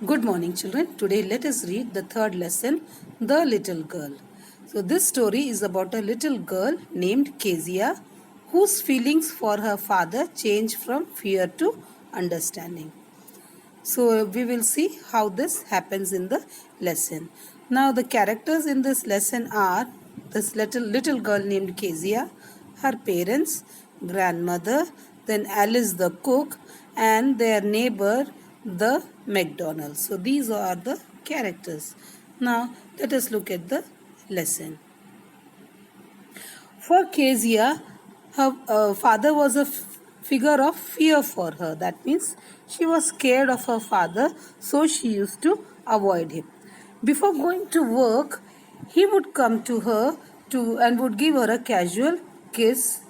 Good morning, children. Today, let us read the third lesson, The Little Girl. So, this story is about a little girl named Kezia whose feelings for her father change from fear to understanding. So, we will see how this happens in the lesson. Now, the characters in this lesson are this little girl named Kezia, her parents, grandmother, then Alice the cook, and their neighbor, the McDonald. So, these are the characters. Now, let us look at the lesson. For Kezia, her father was a figure of fear for her. That means she was scared of her father, so she used to avoid him. Before going to work, he would come to her and would give her a casual kiss.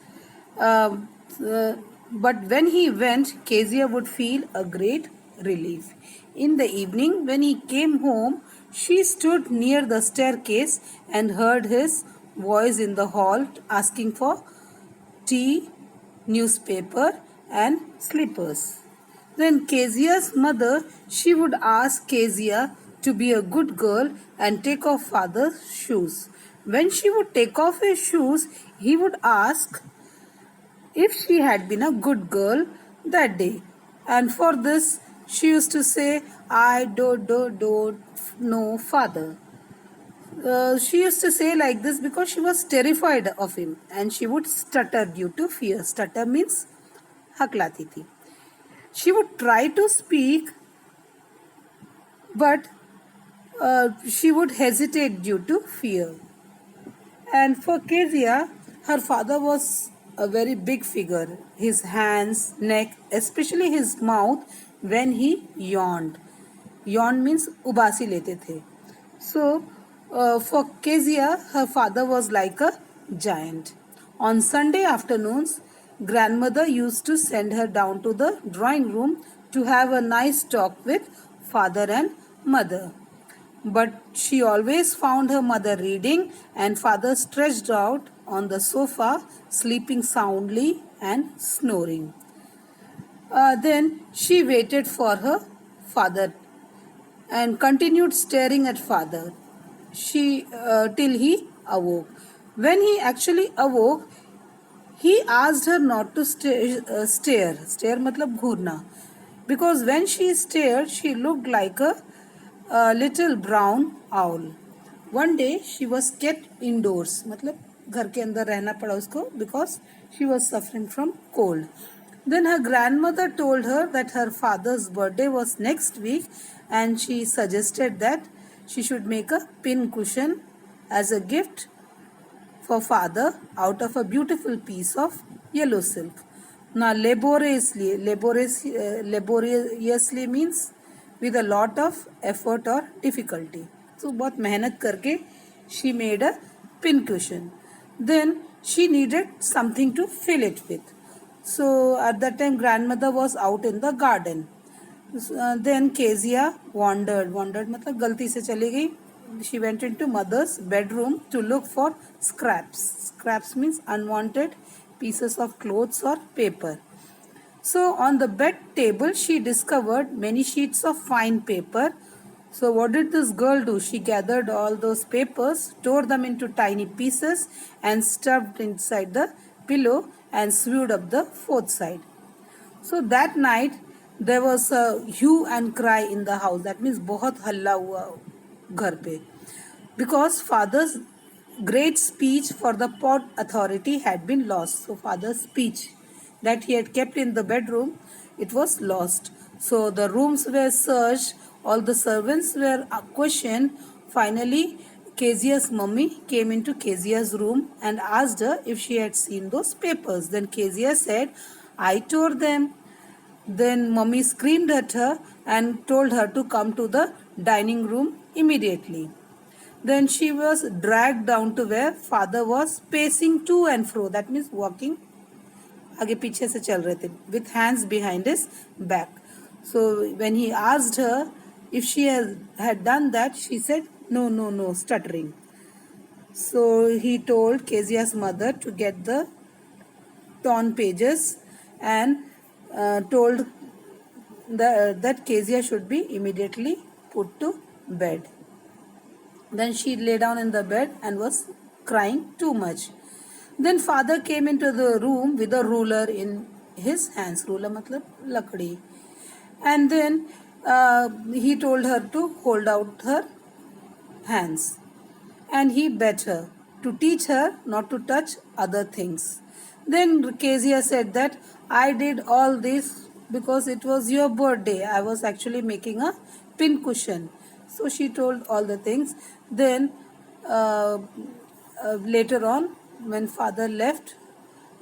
Um, uh, but when he went, Kezia would feel a great relief. In the evening, when he came home, she stood near the staircase and heard his voice in the hall asking for tea, newspaper, and slippers. Then Kezia's mother, she would ask Kezia to be a good girl and take off father's shoes. When she would take off his shoes, he would ask if she had been a good girl that day. And for this, she used to say, I don't know father. She used to say like this because she was terrified of him and she would stutter due to fear. Stutter means haklati thi. She would try to speak but she would hesitate due to fear. And for Kezia, her father was a very big figure. His hands, neck, especially his mouth when he yawned. Yawn means ubasi lete the. So, for Kezia, her father was like a giant. On Sunday afternoons, grandmother used to send her down to the drawing room to have a nice talk with father and mother. But she always found her mother reading and father stretched out on the sofa, sleeping soundly and snoring. Then she waited for her father and continued staring at father till he awoke. When he actually awoke, he asked her not to stare. Stare matlab ghurna. Because when she stared, she looked like a little brown owl. One day she was kept indoors. मतलब घर के अंदर रहना पड़ा उसको because she was suffering from cold. Then her grandmother told her that her father's birthday was next week and she suggested that she should make a pin cushion as a gift for father out of a beautiful piece of yellow silk. Now laboriously means with a lot of effort or difficulty. So बहुत मेहनत करके she made a pin cushion. Then she needed something to fill it with. So at that time grandmother was out in the garden. Then Kezia wandered मतलब गलती से चली गई. She went into mother's bedroom to look for scraps. Scraps means unwanted pieces of clothes or paper. So on the bed table she discovered many sheets of fine paper. So what did this girl do? She gathered all those papers, tore them into tiny pieces and stuffed inside the pillow and sewed up the fourth side. So that night there was a hue and cry in the house. That means बहुत हल्ला हुआ घर पे. Because father's great speech for the port authority had been lost. So father's speech that he had kept in the bedroom, it was lost. So the rooms were searched, all the servants were questioned. Finally, Kezia's mummy came into Kezia's room and asked her if she had seen those papers. Then Kezia said, I tore them. Then mummy screamed at her and told her to come to the dining room immediately. Then she was dragged down to where father was pacing to and fro. That means walking आगे पीछे से चल रहे थे with hands behind his back. So when he asked her if she had done that, she said no, stuttering. So he told Kezia's mother to get the torn pages and told that Kezia should be immediately put to bed. Then she lay down in the bed and was crying too much. Then father came into the room with a ruler in his hands. Ruler matlab lakdi. And then he told her to hold out her hands. And he begged her to teach her not to touch other things. Then Kezia said that I did all this because it was your birthday. I was actually making a pin cushion. So she told all the things. Then later on, when father left,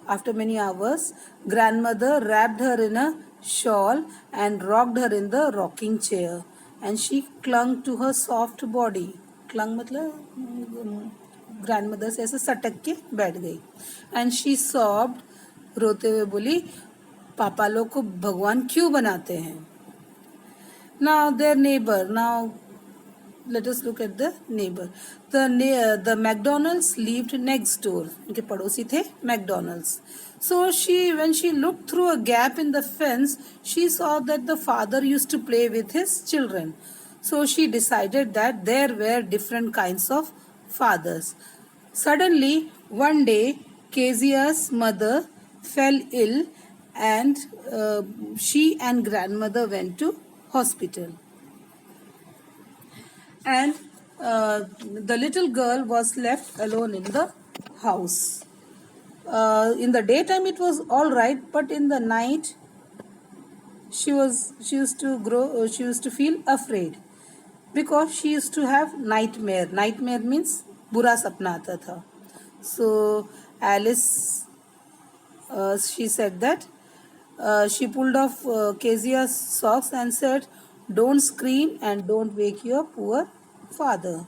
after many hours, grandmother wrapped her in a shawl and rocked her in the rocking chair. And she clung to her soft body. Clung मतलब grandmother से ऐसे सटक के बैठ गई. And she सॉब्ड, रोते हुए बोली, पापा लोग को भगवान क्यों बनाते हैं. Now there neighbour, now let us look at the neighbor. The McDonald's lived next door. उनके पड़ोसी थे McDonald's. So when she looked through a gap in the fence, she saw that the father used to play with his children. So she decided that there were different kinds of fathers. Suddenly, one day, Kezia's mother fell ill, and she and grandmother went to hospital. And the little girl was left alone in the house. In the daytime it was all right, but in the night she used to feel afraid, because she used to have nightmare. Nightmare means बुरा सपना आता था. So Alice, she said that she pulled off Kezia's socks and said, "Don't scream and don't wake your poor father."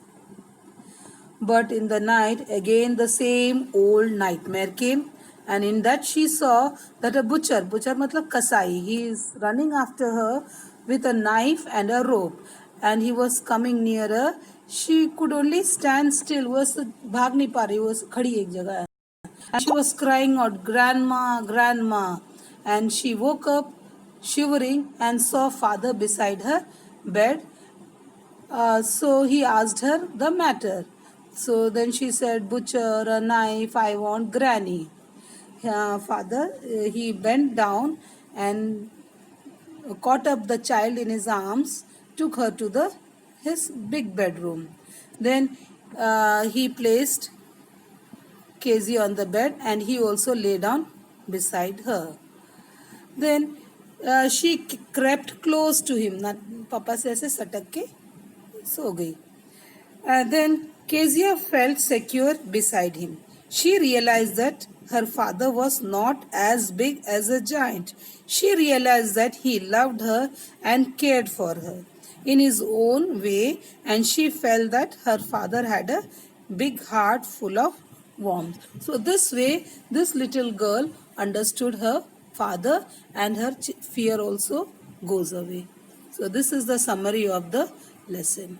But in the night again the same old nightmare came, and in that she saw that a butcher matlab kasai, he is running after her with a knife and a rope, and he was coming nearer. She could only stand still, was भाग नहीं पा रही, was खड़ी एक जगह. And she was crying out, "Grandma, grandma." And she woke up shivering and saw father beside her bed. So he asked her the matter. So then she said, "Butcher, a knife, I want granny." Father, he bent down and caught up the child in his arms, took her to his big bedroom. Then he placed Kezia on the bed, and he also lay down beside her. Then she crept close to him. पापा से ऐसे सटक के सो गई. Then Kezia felt secure beside him. She realized that her father was not as big as a giant. She realized that he loved her and cared for her in his own way, and she felt that her father had a big heart full of warmth. So this way, this little girl understood her father, and her fear also goes away. So this is the summary of the lesson.